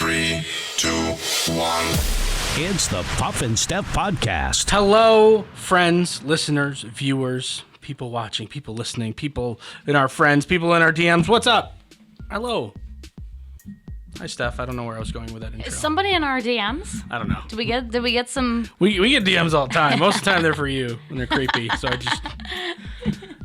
3, 2, 1. It's the Puff and Steph podcast. Hello, friends, listeners, viewers, people watching, people listening, people in our friends, people in our DMs. What's up? Hello. Hi, Steph. I don't know where I was going with that intro. Is somebody in our DMs? I don't know. Did we get some? We get DMs all the time. Most of the time they're for you and they're creepy. So I just...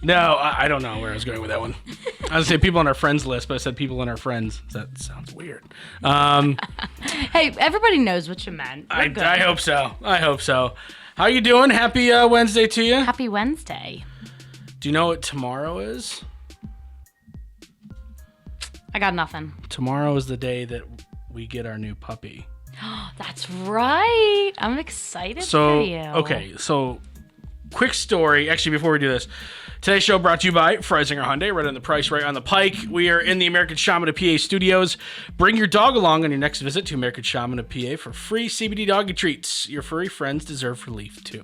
No, I don't know where I was going with that one. I was going to say people on our friends list, but I said people in our friends. That sounds weird. Hey, everybody knows what you meant. I hope so. I hope so. How you doing? Happy Wednesday to you. Happy Wednesday. Do you know what tomorrow is? I got nothing. Tomorrow is the day that we get our new puppy. That's right. I'm excited for you. Okay, so quick story. Actually, before we do this, today's show brought to you by Freisinger Hyundai, right on the price, right on the pike. We are in the American Shaman of PA studios. Bring your dog along on your next visit to American Shaman of PA for free CBD doggy treats. Your furry friends deserve relief, too.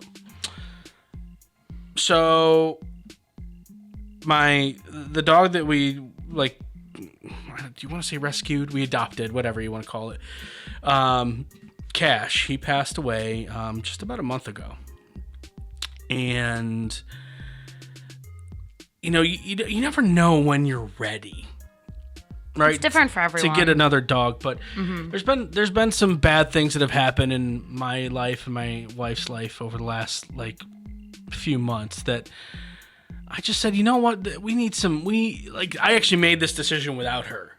So, the dog that we, do you want to say rescued? We adopted, whatever you want to call it. Cash, he passed away just about a month ago. And, you know, you never know when you're ready, right? It's different for everyone. To get another dog, but there's been some bad things that have happened in my life and my wife's life over the last, few months that I just said, you know what, I actually made this decision without her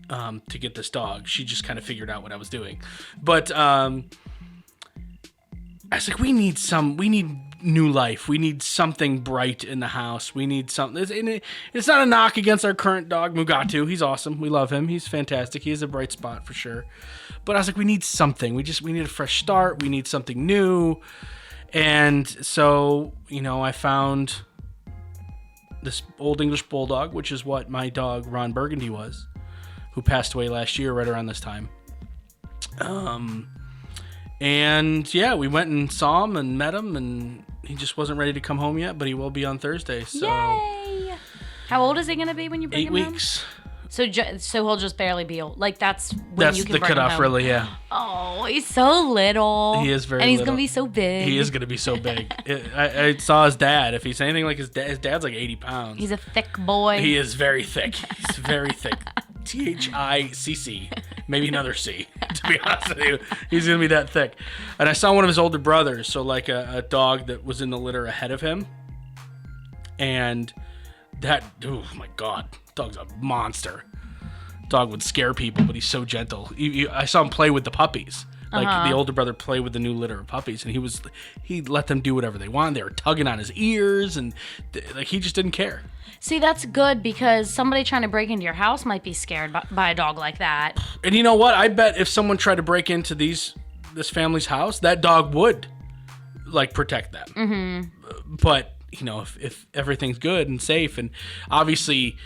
to get this dog. She just kind of figured out what I was doing. But I was like, we need new life. We need something bright in the house. We need something. It's not a knock against our current dog, Mugatu. He's awesome. We love him. He's fantastic. He is a bright spot for sure. But I was like, we need something. We need a fresh start. We need something new. And so, I found this old English bulldog, which is what my dog Ron Burgundy was, who passed away last year right around this time. And yeah, we went and saw him and met him, and he just wasn't ready to come home yet, but he will be on Thursday. So. Yay! How old is he going to be when you bring him 8 weeks. home? So he'll just barely be old. That's when That's you can the bring him cutoff, home. really, yeah. Oh, he's so little. He is very and he's little. going to be so big. He is going to be so big. I saw his dad. If he's anything like his dad's like 80 pounds. He's a thick boy. He is very thick. He's very thick. THICC. Maybe another C, to be honest with you. He's going to be that thick. And I saw one of his older brothers, so like a dog that was in the litter ahead of him. And that, oh my God, dog's a monster. Dog would scare people, but he's so gentle. I saw him play with the puppies. The older brother played with the new litter of puppies, and he let them do whatever they wanted. They were tugging on his ears, and he just didn't care. See, that's good because somebody trying to break into your house might be scared by a dog like that. And you know what? I bet if someone tried to break into this family's house, that dog would protect them. Mm-hmm. But if everything's good and safe, and obviously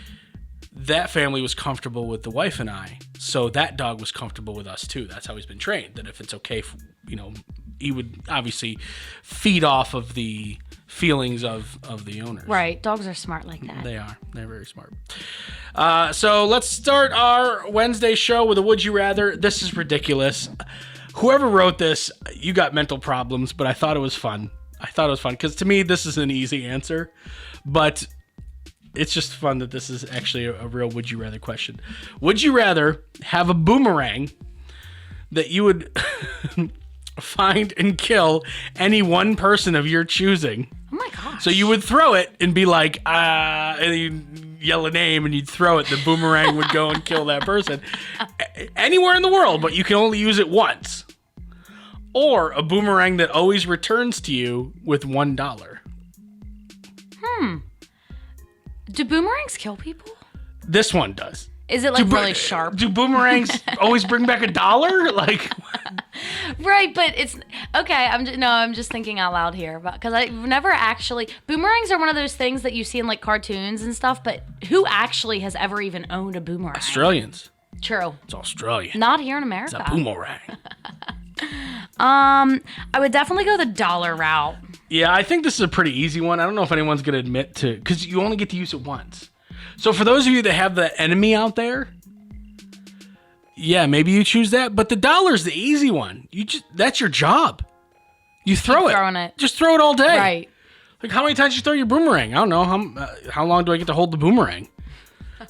that family was comfortable with the wife and I, so that dog was comfortable with us too. That's how he's been trained. That if it's okay, he would obviously feed off of the feelings of the owners. Right. Dogs are smart like that. They are. They're very smart. So let's start our Wednesday show with a Would You Rather. This is ridiculous. Whoever wrote this, you got mental problems, but I thought it was fun. Because to me, this is an easy answer. But it's just fun that this is actually a real Would You Rather question. Would you rather have a boomerang that you would find and kill any one person of your choosing? Oh my gosh. So you would throw it and be like, and you'd yell a name and you'd throw it. The boomerang would go and kill that person. Anywhere in the world, but you can only use it once. Or a boomerang that always returns to you with $1. Do boomerangs kill people? This one does. Is it really sharp? Do boomerangs always bring back $1? Right, but it's okay. I'm just thinking out loud here because I've never actually. Boomerangs are one of those things that you see in cartoons and stuff, but who actually has ever even owned a boomerang? Australians. True. It's Australia. Not here in America. It's a boomerang. I would definitely go the dollar route. Yeah, I think this is a pretty easy one. I don't know if anyone's going to admit to, because you only get to use it once. So for those of you that have the enemy out there, yeah, maybe you choose that. But the dollar's the easy one. That's your job. You throw it. Throwing it. Just throw it all day. Right. Like, how many times you throw your boomerang? I don't know. How long do I get to hold the boomerang?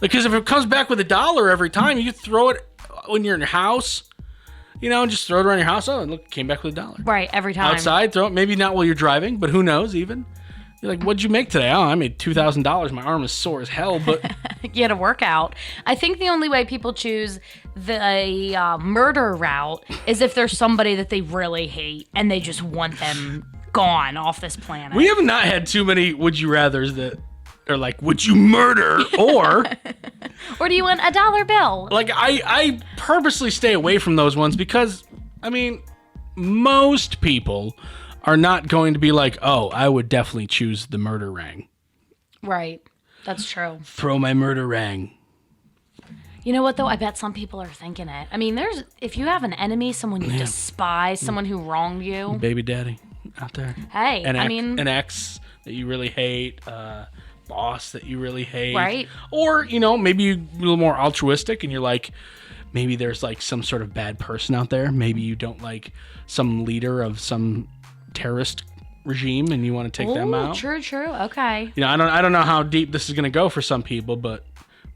Because if it comes back with $1 every time, you throw it when you're in your house. Just throw it around your house. Oh, and look, it came back with $1. Right, every time. Outside, throw it. Maybe not while you're driving, but who knows even. You're like, what'd you make today? Oh, I made $2,000. My arm is sore as hell, but... You had a workout. I think the only way people choose the murder route is if there's somebody that they really hate and they just want them gone off this planet. We have not had too many would you rathers that are like, would you murder? Or do you want a dollar bill? Like, I purposely stay away from those ones because, most people are not going to be like, oh, I would definitely choose the murder rang. Right. That's true. Throw my murder rang. You know what, though? I bet some people are thinking it. If you have an enemy, someone you despise, someone who wronged you. Baby daddy out there. Hey, an ex that you really hate, boss that you really hate. Right. Or, maybe you're a little more altruistic and you're like, maybe there's like some sort of bad person out there. Maybe you don't like some leader of some terrorist regime and you want to take them out. True. Okay. I don't know how deep this is going to go for some people, but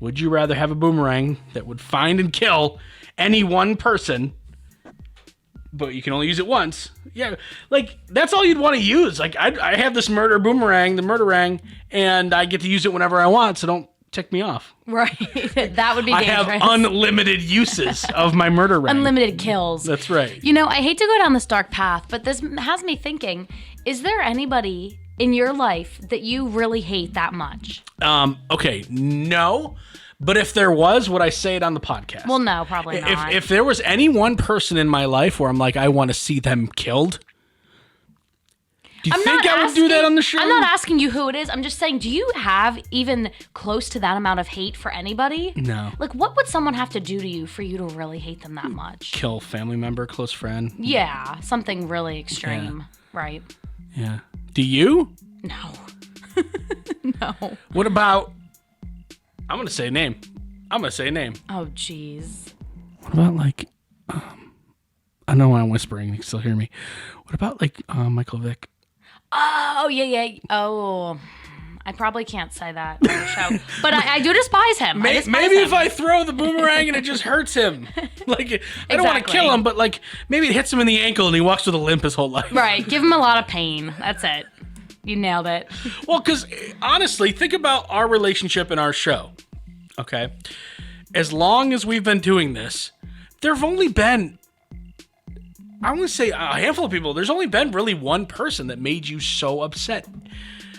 would you rather have a boomerang that would find and kill any one person, but you can only use it once? Yeah, like that's all you'd want to use. Like I have this the murderang, and I get to use it whenever I want, so don't tick me off. Right. That would be dangerous. I have unlimited uses of my murder rang. Unlimited kills. That's right. I hate to go down this dark path, but this has me thinking, is there anybody in your life that you really hate that much? Okay, no. But if there was, would I say it on the podcast? Well, no, probably not. If there was any one person in my life where I'm like, I want to see them killed, do you think I would do that on the show? I'm not asking you who it is. I'm just saying, do you have even close to that amount of hate for anybody? No. Like, what would someone have to do to you for you to really hate them that much? Kill family member, close friend. Yeah, something really extreme. Yeah. Right. Yeah. Do you? No. No. What about... I'm going to say a name. Oh, jeez. What about, like... I know I'm whispering. You can still hear me. What about, like, Michael Vick? Oh, yeah. Oh, I probably can't say that on the show. But I do despise him. Maybe if I throw the boomerang and it just hurts him. Like, I don't want to kill him, but, like, maybe it hits him in the ankle and he walks with a limp his whole life. Right. Give him a lot of pain. That's it. You nailed it. Well, because, honestly, think about our relationship and our show. Okay? As long as we've been doing this, there have only been... I want to say a handful of people. There's only been really one person that made you so upset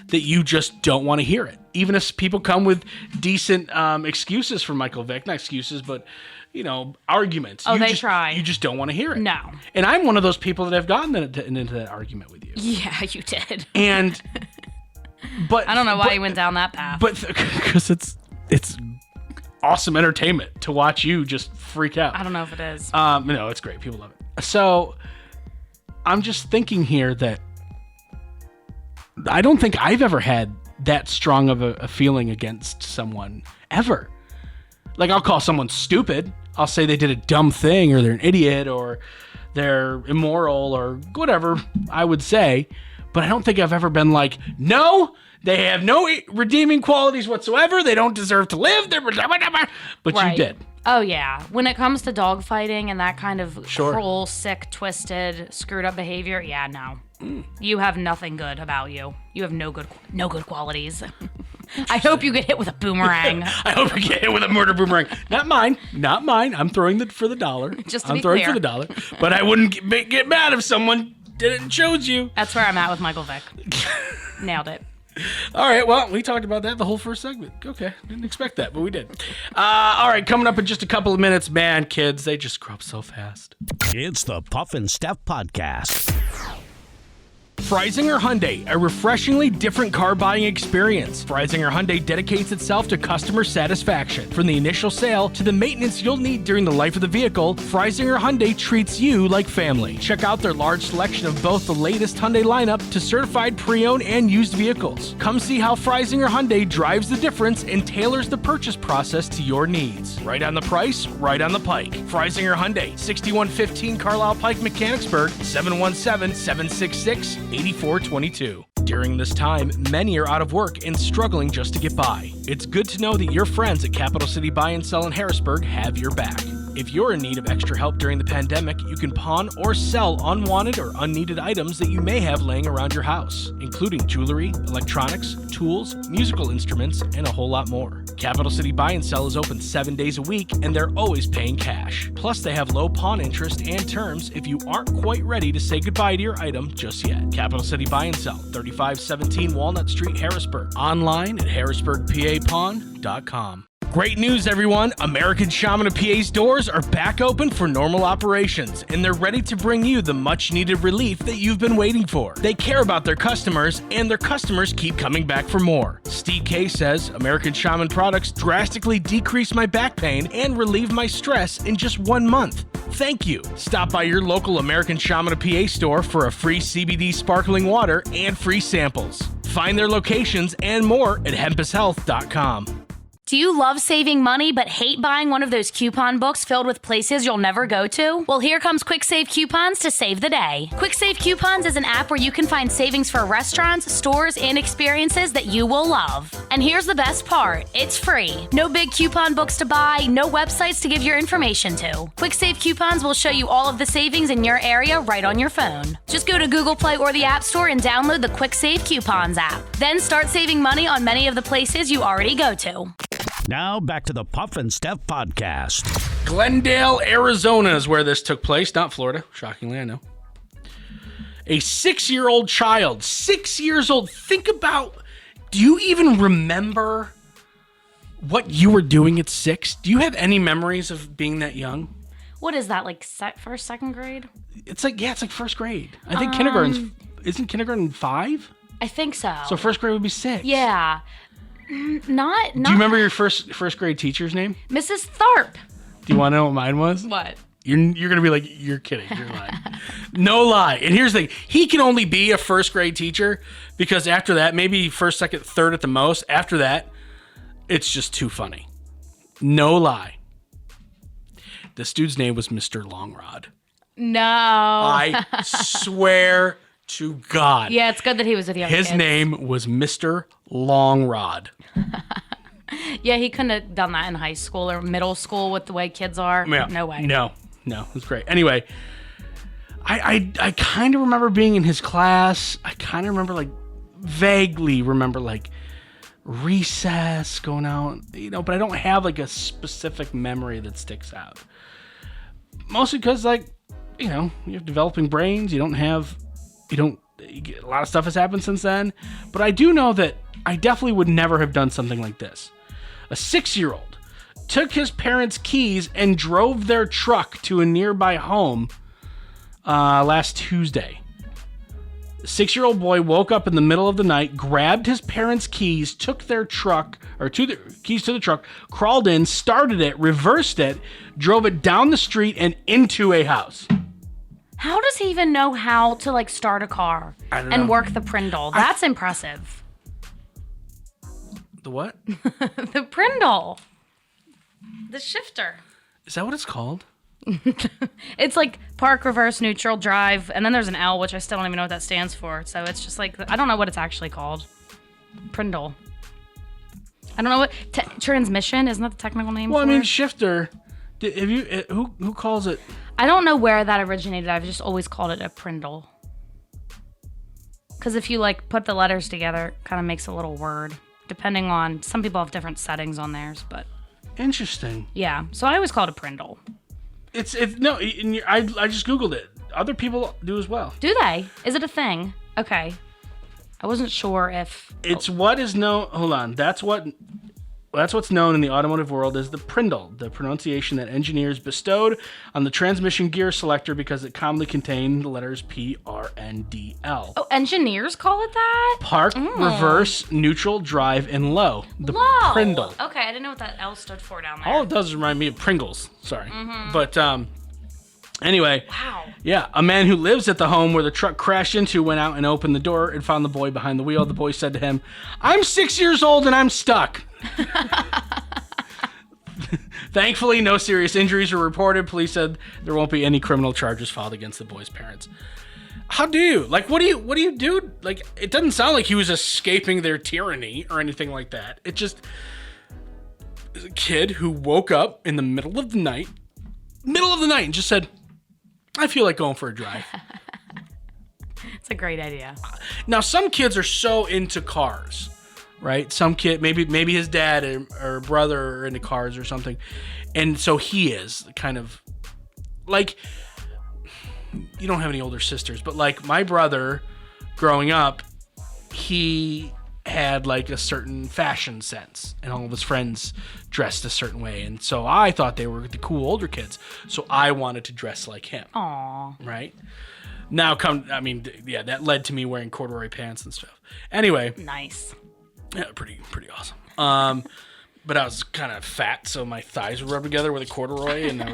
that you just don't want to hear it. Even if people come with decent excuses for Michael Vick. Not excuses, but, arguments. Oh, they try. You just don't want to hear it. No. And I'm one of those people that have gotten into that argument with you. Yeah, you did. And... But I don't know why you went down that path. But because it's awesome entertainment to watch you just freak out. I don't know if it is. No, it's great. People love it. So I'm just thinking here that I don't think I've ever had that strong of a feeling against someone ever. Like, I'll call someone stupid. I'll say they did a dumb thing, or they're an idiot, or they're immoral, or whatever I would say. But I don't think I've ever been like, no, they have no redeeming qualities whatsoever. They don't deserve to live. But right. You did. Oh, yeah. When it comes to dog fighting and that kind of cruel, sick, twisted, screwed up behavior, yeah, no. You have nothing good about you. You have no good qualities. I hope you get hit with a boomerang. I hope you get hit with a murder boomerang. Not mine. I'm throwing it for the dollar. Just to I'm be throwing clear. for the dollar. But I wouldn't get mad if someone did it and chose you. That's where I'm at with Michael Vick. Nailed it. All right, well, we talked about that the whole first segment. Okay, didn't expect that, but we did. All right, coming up in just a couple of minutes, man, kids, they just grow up so fast. It's the Puff and Steph Podcast. Freisinger Hyundai, a refreshingly different car buying experience. Freisinger Hyundai dedicates itself to customer satisfaction. From the initial sale to the maintenance you'll need during the life of the vehicle, Freisinger Hyundai treats you like family. Check out their large selection of both the latest Hyundai lineup to certified pre-owned and used vehicles. Come see how Freisinger Hyundai drives the difference and tailors the purchase process to your needs. Right on the price, right on the pike. Freisinger Hyundai, 6115 Carlisle Pike, Mechanicsburg, 717-766-8422. During this time, many are out of work and struggling just to get by. It's good to know that your friends at Capital City Buy and Sell in Harrisburg have your back. If you're in need of extra help during the pandemic, you can pawn or sell unwanted or unneeded items that you may have laying around your house, including jewelry, electronics, tools, musical instruments, and a whole lot more. Capital City Buy and Sell is open 7 days a week, and they're always paying cash. Plus, they have low pawn interest and terms if you aren't quite ready to say goodbye to your item just yet. Capital City Buy and Sell, 3517 Walnut Street, Harrisburg. Online at harrisburgpapawn.com. Great news, everyone! American Shaman of PA's doors are back open for normal operations, and they're ready to bring you the much-needed relief that you've been waiting for. They care about their customers, and their customers keep coming back for more. Steve K says, American Shaman products drastically decrease my back pain and relieve my stress in just 1 month. Thank you. Stop by your local American Shaman of PA store for a free CBD sparkling water and free samples. Find their locations and more at hempushealth.com. Do you love saving money but hate buying one of those coupon books filled with places you'll never go to? Well, here comes Quick Save Coupons to save the day. Quick Save Coupons is an app where you can find savings for restaurants, stores, and experiences that you will love. And here's the best part. It's free. No big coupon books to buy, no websites to give your information to. Quick Save Coupons will show you all of the savings in your area right on your phone. Just go to Google Play or the App Store and download the Quick Save Coupons app. Then start saving money on many of the places you already go to. Now back to the Puff and Steph podcast. Glendale, Arizona is where this took place, not Florida. Shockingly, I know. A 6-year-old child, 6 years old. Think about, do you even remember what you were doing at 6? Do you have any memories of being that young? What is that, like first, second grade? It's like first grade. I think isn't kindergarten 5? I think so. So first grade would be 6. Yeah. Not. Do you remember your first grade teacher's name? Mrs. Tharp. Do you want to know what mine was? What? You're gonna be like, you're kidding. You're lying. No lie. And here's the thing: he can only be a first grade teacher because after that, maybe first, second, third at the most. After that, it's just too funny. No lie. This dude's name was Mr. Longrod. No. I swear to God. Yeah, it's good that he was with young His kids. name was Mr. Longrod. Yeah, he couldn't have done that in high school or middle school with the way kids are. Yeah. No way. No, it was great. Anyway, I kind of remember being in his class. I kind of remember, vaguely remember, recess, going out, but I don't have, a specific memory that sticks out. Mostly because, you have developing brains. You get, a lot of stuff has happened since then. But I do know that I definitely would never have done something like this. A 6-year-old took his parents' keys and drove their truck to a nearby home last Tuesday. The 6-year-old boy woke up in the middle of the night, grabbed his parents' keys, took their truck, keys to the truck, crawled in, started it, reversed it, drove it down the street and into a house. How does he even know how to start a car and work the Prindle? That's impressive. The what? The Prindle. The shifter. Is that what it's called? It's park, reverse, neutral, drive, and then there's an L, which I still don't even know what that stands for. So it's just I don't know what it's actually called. Prindle. I don't know what transmission, isn't that the technical name? Well, for I mean it? Shifter. Have you who calls it? I don't know where that originated. I've just always called it a Prindle. Because if you put the letters together, it kind of makes a little word. Depending on, some people have different settings on theirs, but Interesting. yeah. So I always call it a Prindle. I just Googled it. Other people do as well. Do they? Is it a thing? Okay. I wasn't sure if... It's what is known... Hold on. That's what That's what's known in the automotive world as the Prindle, the pronunciation that engineers bestowed on the transmission gear selector because it commonly contained the letters PRNDL. Oh, engineers call it that? Park, reverse, neutral, drive, and low. The Low. Prindle. Okay, I didn't know what that L stood for down there. All it does is remind me of Pringles. Sorry. But anyway. Wow. Yeah, a man who lives at the home where the truck crashed into went out and opened the door and found the boy behind the wheel. The boy said to him, "I'm 6 years old and I'm stuck." Thankfully, no serious injuries were reported. Police said there won't be any criminal charges filed against the boy's parents. How do you? Like, what do you do? Like, it doesn't sound like he was escaping their tyranny or anything like that. It just is a kid who woke up in the middle of the night and just said, "I feel like going for a drive." It's a great idea. Now, some kids are so into cars, right? Some kid, maybe his dad or brother are into cars or something. And so he is kind of like, you don't have any older sisters, but like my brother growing up, he had like a certain fashion sense and all of his friends dressed a certain way. And so I thought they were the cool older kids. So I wanted to dress like him. Aw. Right? Now that led to me wearing corduroy pants and stuff. Anyway. Nice. Yeah, pretty awesome. But I was kind of fat, so my thighs would rub together with a corduroy, and I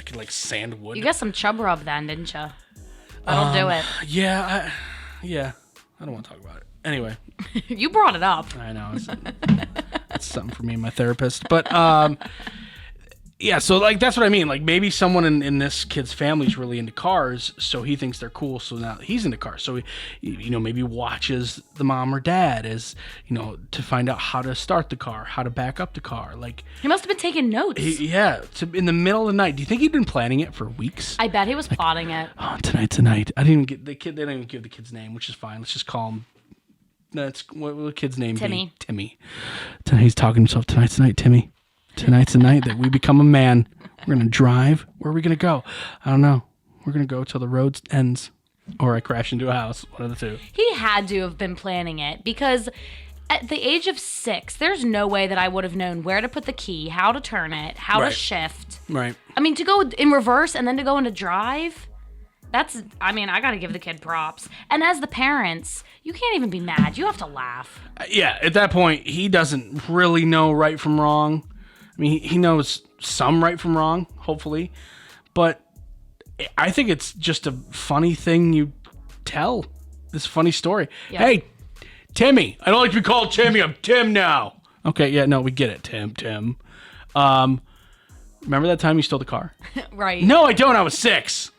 could like sand wood. You got some chub rub then, didn't you? That'll do it. Yeah, I don't want to talk about it. Anyway. You brought it up. I know. It's something for me and my therapist. But, yeah, so, like, that's what I mean. Like, maybe someone in this kid's family is really into cars, so he thinks they're cool, so now he's into cars. So, he, maybe watches the mom or dad to find out how to start the car, how to back up the car. Like, He must have been taking notes. In the middle of the night. Do you think he'd been planning it for weeks? I bet he was plotting it. Oh, tonight's the night. I didn't even get the kid. They didn't even give the kid's name, which is fine. Let's just call him. That's what will the kid's name Timmy. be? Timmy. Tonight he's talking to himself. Tonight's the night, Timmy. Tonight's the night that we become a man. We're gonna drive. Where are we gonna go? I don't know. We're gonna go till the road ends, or I crash into a house. One of the two. He had to have been planning it because at the age of 6, there's no way that I would have known where to put the key, how to turn it, how to Right. shift. Right. I mean, to go in reverse and then to go into drive. I got to give the kid props. And as the parents, you can't even be mad. You have to laugh. Yeah. At that point, he doesn't really know right from wrong. I mean, he knows some right from wrong, hopefully, but I think it's just a funny thing you tell. This funny story. Yep. Hey, Timmy. I don't like to be called Timmy. I'm Tim now. Okay, yeah, no, we get it, Tim. Remember that time you stole the car? Right. No, I don't. I was 6.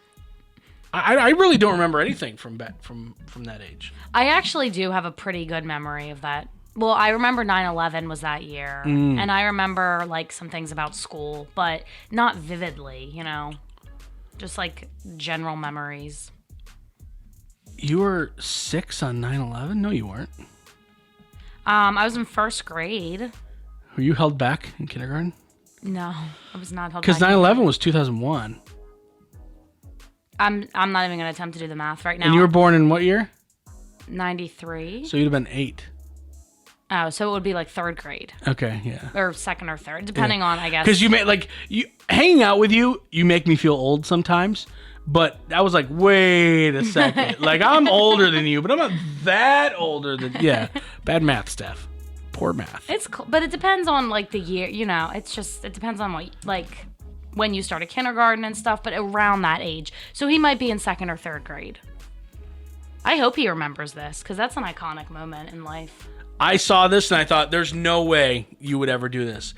I really don't remember anything from that age. I actually do have a pretty good memory of that. Well, I remember 9/11 was that year. And I remember like some things about school, but not vividly, just like general memories. You were 6 on 9/11? No, you weren't. I was in first grade. Were you held back in kindergarten? No, I was not held Because back. 9/11 was 2001. I'm not even gonna attempt to do the math right now. And you were born in what year? 93. So you'd have been 8. Oh, so it would be like third grade Okay, yeah. or second or third, depending on, I guess. Because hanging out with you make me feel old sometimes. But I was like, wait a second. Like, I'm older than you, but I'm not that older than... Yeah, bad math, Steph. Poor math. It's cool, but it depends on like the year. It depends on what when you started kindergarten and stuff. But around that age, so he might be in second or third grade. I hope he remembers this because that's an iconic moment in life. I saw this and I thought, there's no way you would ever do this.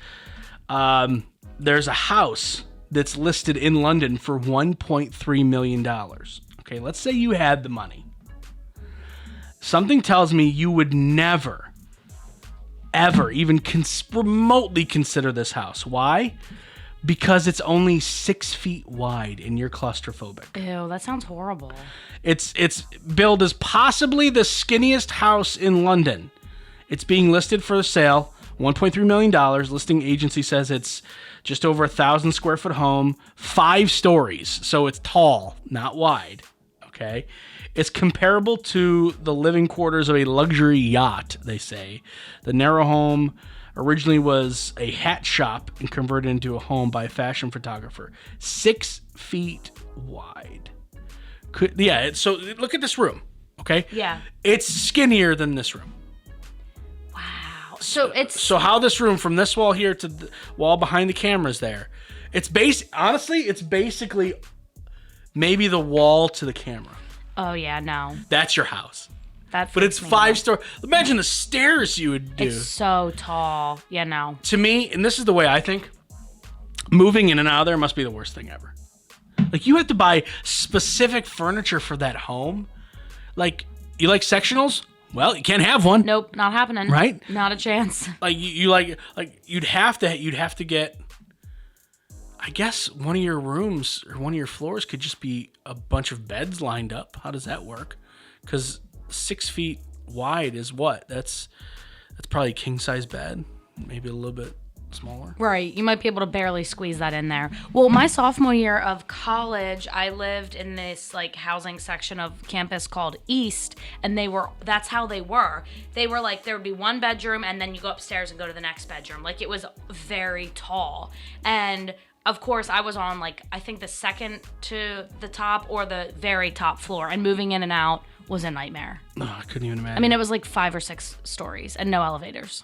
There's a house that's listed in London for $1.3 million. Okay, let's say you had the money. Something tells me you would never, ever even remotely consider this house. Why? Because it's only 6 feet wide and you're claustrophobic. Ew, that sounds horrible. It's billed as possibly the skinniest house in London. It's being listed for sale, $1.3 million. Listing agency says it's just over 1,000 square foot home, 5 stories. So it's tall, not wide. Okay. It's comparable to the living quarters of a luxury yacht, they say. The narrow home Originally was a hat shop and converted into a home by a fashion photographer. 6 feet wide. So look at this room, okay? Yeah. It's skinnier than this room. Wow. So how this room from this wall here to the wall behind the cameras there, honestly, it's basically maybe the wall to the camera. Oh yeah, no. That's your house. But it's 5-story. Imagine the stairs you would do. It's so tall. Yeah, no. To me, and this is the way I think, moving in and out of there must be the worst thing ever. Like, you have to buy specific furniture for that home. Like, you like sectionals? Well, you can't have one. Nope, not happening. Right? Not a chance. Like, you'd have to get, I guess one of your rooms or one of your floors could just be a bunch of beds lined up. How does that work? Because 6 feet wide is what? That's probably a king size bed, maybe a little bit smaller. Right. You might be able to barely squeeze that in there. Well, my sophomore year of college, I lived in this like housing section of campus called East, and that's how they were. They were like, there would be one bedroom and then you go upstairs and go to the next bedroom. Like, it was very tall. And of course, I was on like, I think the second to the top or the very top floor, and moving in and out was a nightmare. No, I couldn't even imagine. I mean, it was like 5 or 6 stories and no elevators.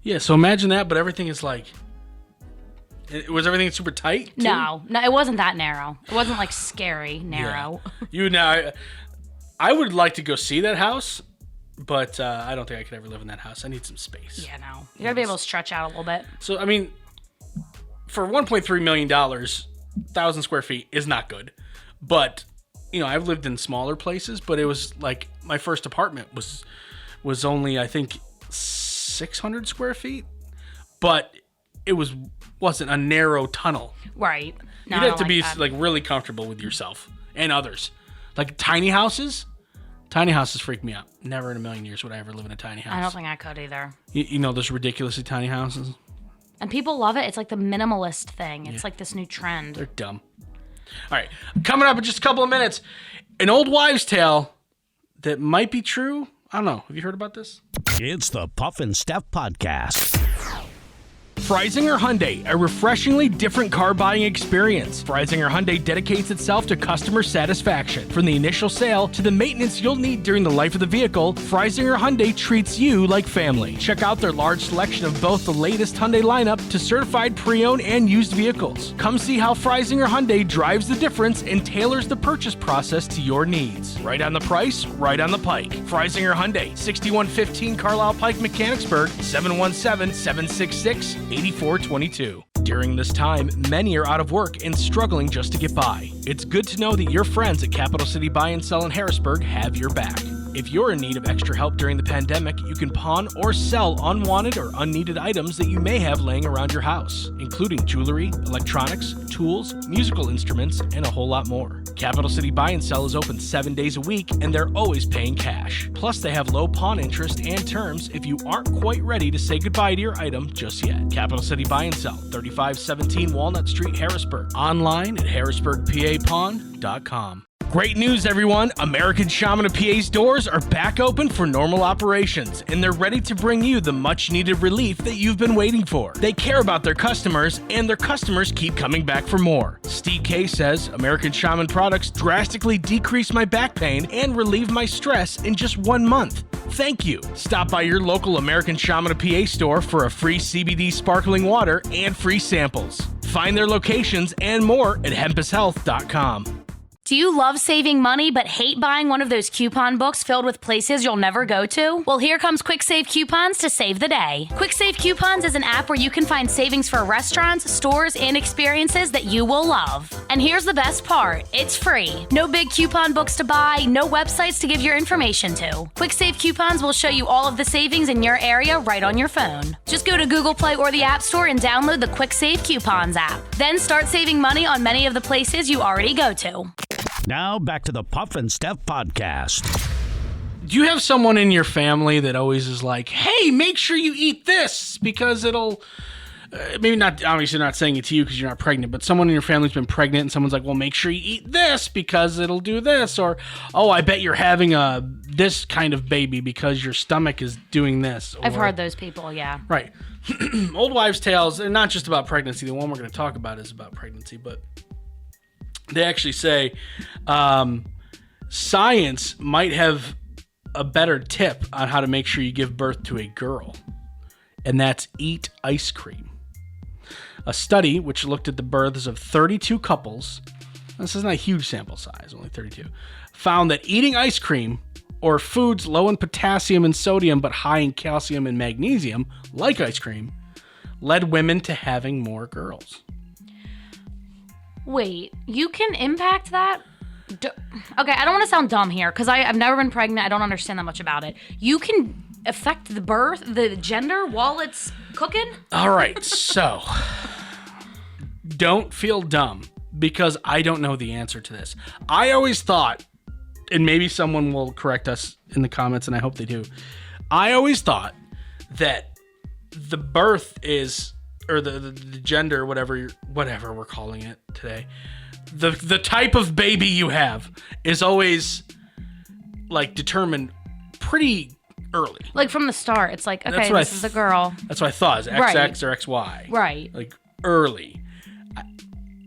Yeah, so imagine that, but everything is like, was everything super tight too? No, it wasn't that narrow. It wasn't like scary narrow. Yeah. I would like to go see that house, but I don't think I could ever live in that house. I need some space. Yeah, no. You gotta be able to stretch out a little bit. So, I mean, for $1.3 million, 1,000 square feet is not good. But, you know, I've lived in smaller places, but it was like, my first apartment was only, I think, 600 square feet, but it wasn't a narrow tunnel. Right. No, You'd have to be like really comfortable with yourself and others. Like tiny houses freak me out. Never in a million years would I ever live in a tiny house. I don't think I could either. You know those ridiculously tiny houses? And people love it. It's like the minimalist thing. It's like this new trend. They're dumb. All right, coming up in just a couple of minutes, an old wives' tale that might be true. I don't know. Have you heard about this? It's the Puff and Steph Podcast. Freisinger Hyundai, a refreshingly different car buying experience. Freisinger Hyundai dedicates itself to customer satisfaction. From the initial sale to the maintenance you'll need during the life of the vehicle, Freisinger Hyundai treats you like family. Check out their large selection of both the latest Hyundai lineup to certified pre-owned and used vehicles. Come see how Freisinger Hyundai drives the difference and tailors the purchase process to your needs. Right on the price, right on the pike. Freisinger Hyundai, 6115 Carlisle Pike, Mechanicsburg, 717-766-8422. During this time, many are out of work and struggling just to get by. It's good to know that your friends at Capital City Buy and Sell in Harrisburg have your back. If you're in need of extra help during the pandemic, you can pawn or sell unwanted or unneeded items that you may have laying around your house, including jewelry, electronics, tools, musical instruments, and a whole lot more. Capital City Buy and Sell is open 7 days a week, and they're always paying cash. Plus, they have low pawn interest and terms if you aren't quite ready to say goodbye to your item just yet. Capital City Buy and Sell, 3517 Walnut Street, Harrisburg. Online at harrisburgpapawn.com. Great news, everyone! American Shaman of PA's doors are back open for normal operations, and they're ready to bring you the much-needed relief that you've been waiting for. They care about their customers, and their customers keep coming back for more. Steve K says, American Shaman products drastically decrease my back pain and relieve my stress in just 1 month. Thank you. Stop by your local American Shaman of PA store for a free CBD sparkling water and free samples. Find their locations and more at hempushealth.com. Do you love saving money but hate buying one of those coupon books filled with places you'll never go to? Well, here comes Quick Save Coupons to save the day. Quick Save Coupons is an app where you can find savings for restaurants, stores, and experiences that you will love. And here's the best part. It's free. No big coupon books to buy, no websites to give your information to. Quick Save Coupons will show you all of the savings in your area right on your phone. Just go to Google Play or the App Store and download the Quick Save Coupons app. Then start saving money on many of the places you already go to. Now back to the Puff and Steph Podcast. Do you have someone in your family that always is like, hey, make sure you eat this because it'll maybe not, obviously not saying it to you because you're not pregnant, but someone in your family's been pregnant and someone's like, well, make sure you eat this because it'll do this. Or, oh, I bet you're having this kind of baby because your stomach is doing this. I've heard those people, yeah. Right. Old wives' tales, they're not just about pregnancy. The one we're going to talk about is about pregnancy, but they actually say science might have a better tip on how to make sure you give birth to a girl, and that's eat ice cream. A study which looked at the births of 32 couples, this is not a huge sample size, only 32, found that eating ice cream or foods low in potassium and sodium but high in calcium and magnesium, like ice cream, led women to having more girls. Wait, you can impact that? Okay, I don't want to sound dumb here because I've never been pregnant. I don't understand that much about it. You can affect the birth, the gender while it's cooking? All right, so don't feel dumb because I don't know the answer to this. I always thought, and maybe someone will correct us in the comments, and I hope they do. I always thought that the birth is, or the gender, whatever we're calling it today, the type of baby you have is always like determined pretty early. Like from the start, it's like, okay, this is a girl. That's what I thought. Is XX or XY. Right. Like early.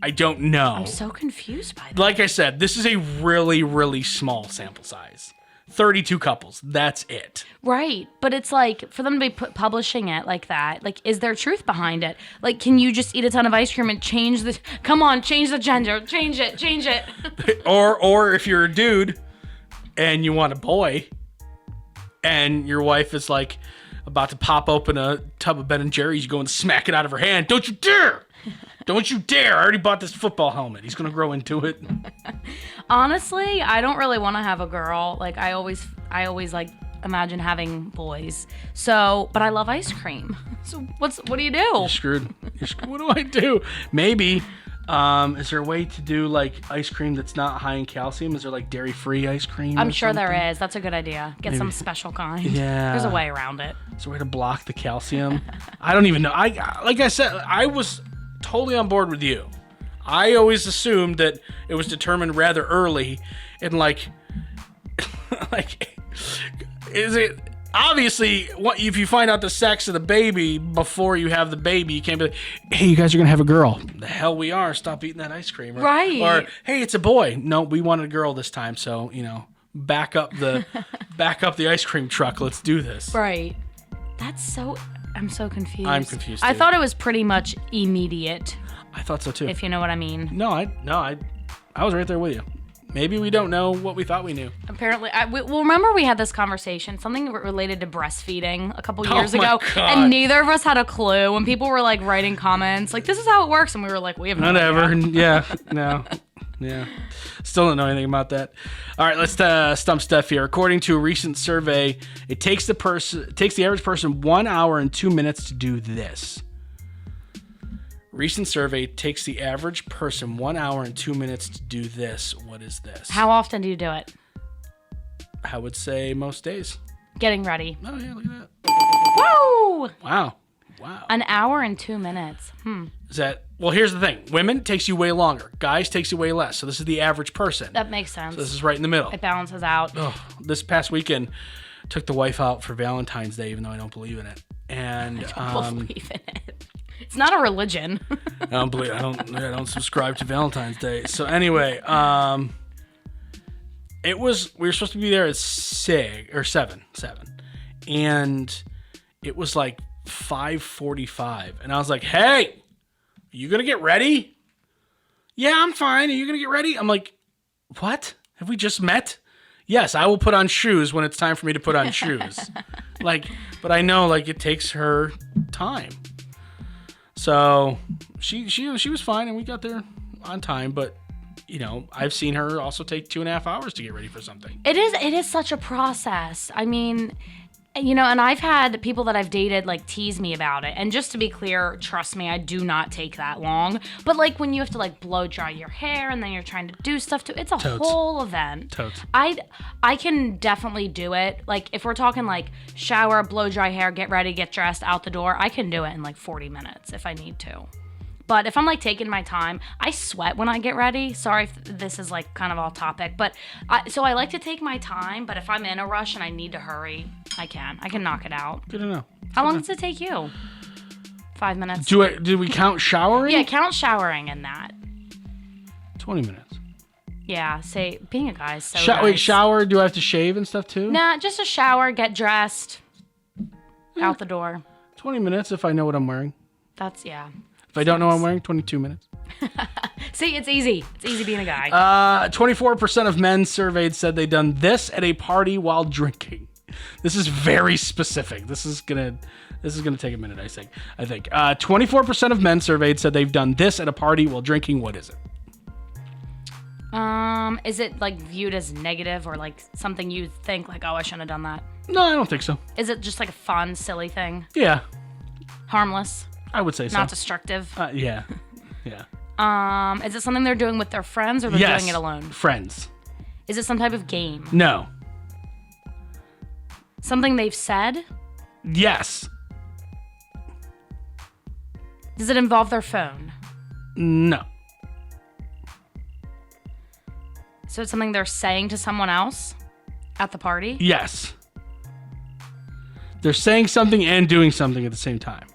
I don't know. I'm so confused by that. Like I said, this is a really, really small sample size. 32 couples. That's it. Right. But it's like, for them to be publishing it like that, like, is there truth behind it? Like, can you just eat a ton of ice cream and change the gender. Change it. or if you're a dude and you want a boy and your wife is like about to pop open a tub of Ben & Jerry's, you go and smack it out of her hand. Don't you dare! Don't you dare! I already bought this football helmet. He's gonna grow into it. Honestly, I don't really want to have a girl. Like I always like imagine having boys. So, but I love ice cream. So what do you do? You're screwed. What do I do? Maybe. Is there a way to do like ice cream that's not high in calcium? Is there like dairy-free ice cream? I'm sure there is. That's a good idea. Get some special kind. Yeah. There's a way around it. Is there a way to block the calcium? I don't even know. Like I said, I was totally on board with you. I always assumed that it was determined rather early, and like is it obviously if you find out the sex of the baby before you have the baby, you can't be like, hey, you guys are gonna have a girl. The hell we are. Stop eating that ice cream. Right. Or hey, it's a boy. No, we wanted a girl this time, so back up the ice cream truck. Let's do this. Right. I'm so confused. I'm confused too. I thought it was pretty much immediate. I thought so too. If you know what I mean. No, I was right there with you. Maybe we don't know what we thought we knew. Apparently, remember we had this conversation, something related to breastfeeding a couple years my ago, God. and neither of us had a clue. When people were like writing comments, like this is how it works, and we were like, we have no Whatever. idea. Yeah. No. Yeah. Still don't know anything about that. All right, let's stump Steph here. According to a recent survey, it takes the average person 1 hour and 2 minutes to do this. Recent survey takes the average person 1 hour and 2 minutes to do this. What is this? How often do you do it? I would say most days. Getting ready. Oh, yeah, look at that. Woo! Wow. An hour and 2 minutes. Is that, well, here's the thing. Women takes you way longer. Guys takes you way less. So this is the average person. That makes sense. So this is right in the middle. It balances out. Oh, this past weekend, took the wife out for Valentine's Day, even though I don't believe in it. And I don't believe in it. It's not a religion. I don't subscribe to Valentine's Day. So anyway, we were supposed to be there at 7, and it was like 5:45, and I was like, "Hey, are you gonna get ready?" "Yeah, I'm fine. Are you gonna get ready?" I'm like, "What? Have we just met?" "Yes, I will put on shoes when it's time for me to put on shoes." But I know it takes her time. So she was fine, and we got there on time. But I've seen her also take 2.5 hours to get ready for something. It is such a process. I mean, You know, and I've had people that I've dated like tease me about it. And just to be clear, trust me, I do not take that long. But like when you have to like blow dry your hair and then you're trying to do stuff to it's a whole event. Totes. I can definitely do it. Like if we're talking like shower, blow dry hair, get ready, get dressed, out the door, I can do it in like 40 minutes if I need to. But if I'm like taking my time, I sweat when I get ready. Sorry if this is like kind of off topic, but so I like to take my time. But if I'm in a rush and I need to hurry, I can knock it out. Good to know. How long does it take you? 5 minutes. Do we count showering? Yeah, count showering in that. 20 minutes. Yeah, say being a guy is so nice. Wait, shower? Do I have to shave and stuff too? Nah, just a shower, get dressed, out the door. 20 minutes if I know what I'm wearing. That's yeah. If I don't know what I'm wearing, 22 minutes. See, it's easy. It's easy being a guy. 24% of men surveyed said they'd done this at a party while drinking. This is very specific. This is gonna take a minute, I think. 24% of men surveyed said they've done this at a party while drinking. What is it? Is it like viewed as negative or like something you think like, oh, I shouldn't have done that? No, I don't think so. Is it just like a fun, silly thing? Yeah. Harmless? I would say so. Not destructive? Yeah. Yeah. Is it something they're doing with their friends or they're doing it alone? Friends. Is it some type of game? No. Something they've said? Yes. Does it involve their phone? No. So it's something they're saying to someone else at the party? Yes. They're saying something and doing something at the same time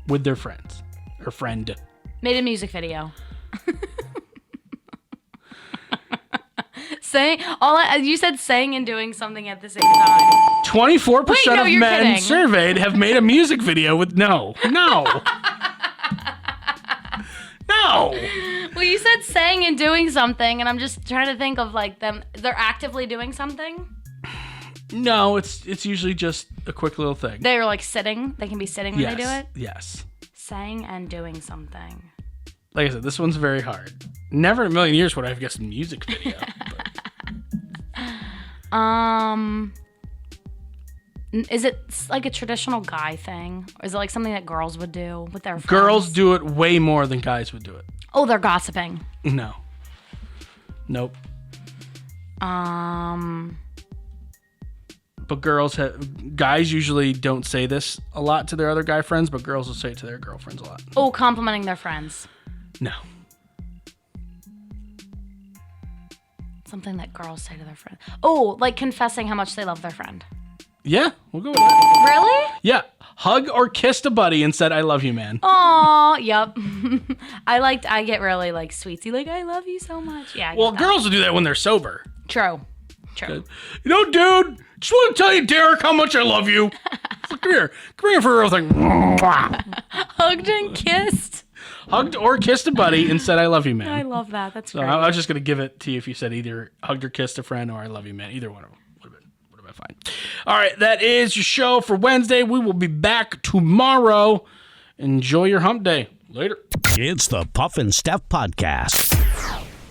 with their friends or friend. Made a music video. You said saying and doing something at the same time. 24% of you're men kidding. surveyed have made a music video with no. No. Well, you said saying and doing something, and I'm just trying to think of like them. They're actively doing something. No, it's usually just a quick little thing. They're like sitting. They can be sitting when they do it. Yes. Saying and doing something. Like I said, this one's very hard. Never in a million years would I have guessed music video. Is it like a traditional guy thing? Or is it like something that girls would do with their friends? Girls do it way more than guys would do it. Oh, they're gossiping. No. Nope. But guys usually don't say this a lot to their other guy friends, but girls will say it to their girlfriends a lot. Oh, complimenting their friends. No. Something that girls say to their friends. Oh, like confessing how much they love their friend. Yeah, we'll go with that. Really? Yeah. Hug or kissed a buddy and said, I love you, man. Aw, yep. I get really like sweetsy, like, I love you so much. Yeah. Well, girls will do that when they're sober. True. You know, dude, just want to tell you, Derek, how much I love you. So come here for a real thing. Hugged and kissed. Hugged or kissed a buddy and said, I love you, man. I love that. That's So great. I was just going to give it to you if you said either hugged or kissed a friend or I love you, man. Either one of them would have been fine. All right, that is your show for Wednesday. We will be back tomorrow. Enjoy your hump day. Later. It's the Puff and Steph Podcast.